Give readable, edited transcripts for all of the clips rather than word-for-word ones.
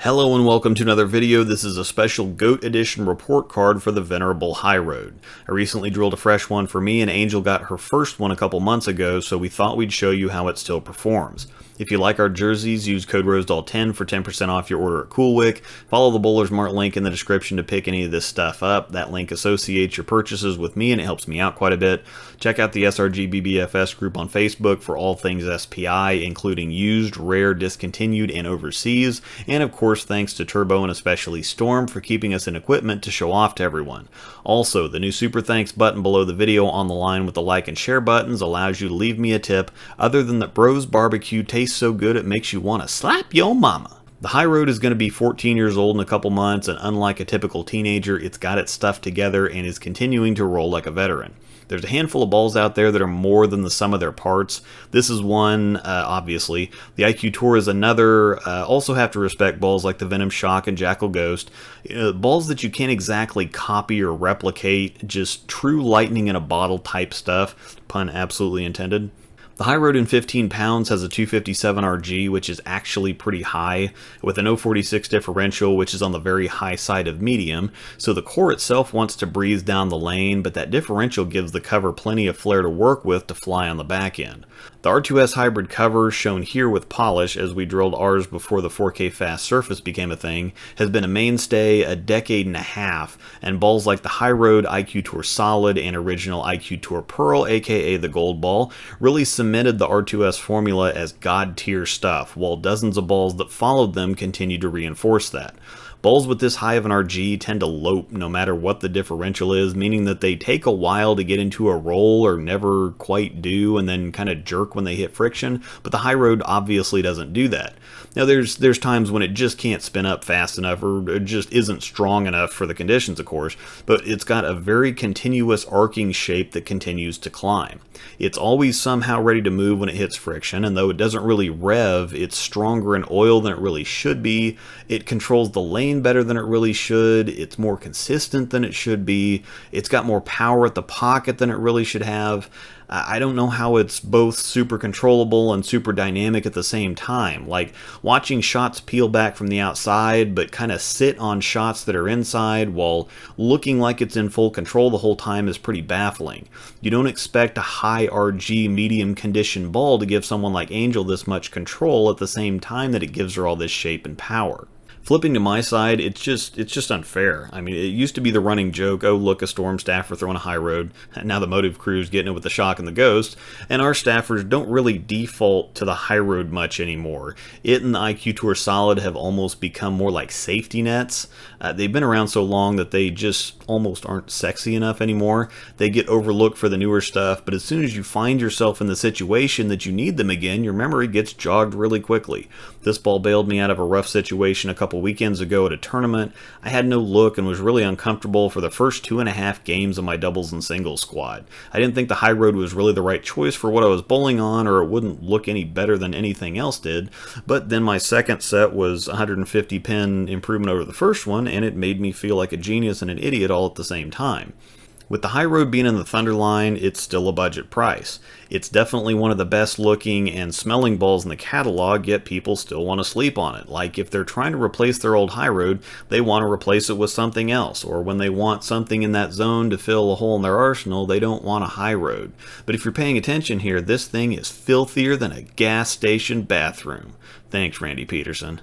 Hello and welcome to another video. This is a special GOAT Edition report card for the Venerable High Road. I recently drilled a fresh one for me and Angel got her first one a couple months ago, so we thought we'd show you how it still performs. If you like our jerseys, use code Rosdahl10 for 10% off your order at CoolWick. Follow the Bowler's Mart link in the description to pick any of this stuff up. That link associates your purchases with me and it helps me out quite a bit. Check out the SRGBBFS group on Facebook for all things SPI, including used, rare, discontinued, and overseas. And of course, thanks to Turbo and especially Storm for keeping us in equipment to show off to everyone. Also, the new Super Thanks button below the video on the line with the like and share buttons allows you to leave me a tip other than that Bros Barbecue tastes so good it makes you want to slap your mama. The High Road is going to be 14 years old in a couple months, and unlike a typical teenager, it's got its stuff together and is continuing to roll like a veteran. There's a handful of balls out there that are more than the sum of their parts. This is one, obviously. The IQ Tour is another. Also have to respect balls like the Venom Shock and Jackal Ghost. Balls that you can't exactly copy or replicate, just true lightning in a bottle type stuff. Pun absolutely intended. The High Road in 15 pounds has a 257 RG, which is actually pretty high, with an 046 differential, which is on the very high side of medium, so the core itself wants to breeze down the lane, but that differential gives the cover plenty of flare to work with to fly on the back end. The R2S hybrid cover, shown here with polish as we drilled ours before the 4K fast surface became a thing, has been a mainstay a decade and a half, and balls like the High Road, IQ Tour Solid, and original IQ Tour Pearl, aka the Gold Ball, really cemented the R2S formula as god-tier stuff, while dozens of balls that followed them continued to reinforce that. Balls with this high of an RG tend to lope no matter what the differential is, meaning that they take a while to get into a roll or never quite do and then kind of jerk when they hit friction, but the High Road obviously doesn't do that. Now there's times when it just can't spin up fast enough or it just isn't strong enough for the conditions, of course, but it's got a very continuous arcing shape that continues to climb. It's always somehow ready to move when it hits friction, and though it doesn't really rev, it's stronger in oil than it really should be. It controls the lane better than it really should. It's more consistent than it should be. It's got more power at the pocket than it really should have. I don't know how it's both super controllable and super dynamic at the same time. Like watching shots peel back from the outside but kind of sit on shots that are inside while looking like it's in full control the whole time is pretty baffling. You don't expect a high RG medium condition ball to give someone like Angel this much control at the same time that it gives her all this shape and power. Flipping to my side, it's just unfair. I mean, it used to be the running joke, oh look, a Storm staffer throwing a High Road, and now the Motive crew's getting it with the Shock and the Ghost, and our staffers don't really default to the High Road much anymore. It and the IQ Tour Solid have almost become more like safety nets. They've been around so long that they just almost aren't sexy enough anymore. They get overlooked for the newer stuff, but as soon as you find yourself in the situation that you need them again, your memory gets jogged really quickly. This ball bailed me out of a rough situation a couple weekends ago at a tournament. I had no look and was really uncomfortable for the first 2.5 games of my doubles and singles squad. I didn't think the High Road was really the right choice for what I was bowling on, or it wouldn't look any better than anything else did, but then my second set was 150 pin improvement over the first one, and it made me feel like a genius and an idiot all at the same time. With the High Road being in the Thunderline, it's still a budget price. It's definitely one of the best looking and smelling balls in the catalog, yet people still want to sleep on it. Like if they're trying to replace their old High Road, they want to replace it with something else, or when they want something in that zone to fill a hole in their arsenal, they don't want a High Road. But if you're paying attention here, this thing is filthier than a gas station bathroom. Thanks, Randy Peterson.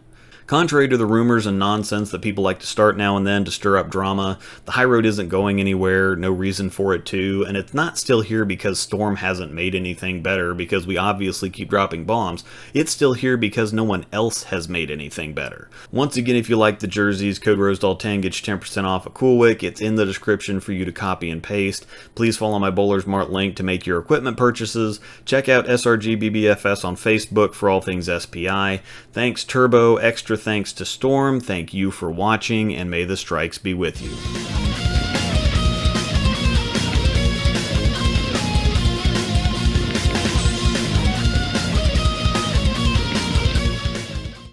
Contrary to the rumors and nonsense that people like to start now and then to stir up drama, the High Road isn't going anywhere, no reason for it to, and it's not still here because Storm hasn't made anything better, because we obviously keep dropping bombs. It's still here because no one else has made anything better. Once again, if you like the jerseys, code Rosdahl10 gets you 10% off at CoolWick. It's in the description for you to copy and paste. Please follow my Bowler's Mart link to make your equipment purchases. Check out SRGBBFS on Facebook for all things SPI. Thanks Turbo, extra thanks to Storm, thank you for watching, and may the strikes be with you.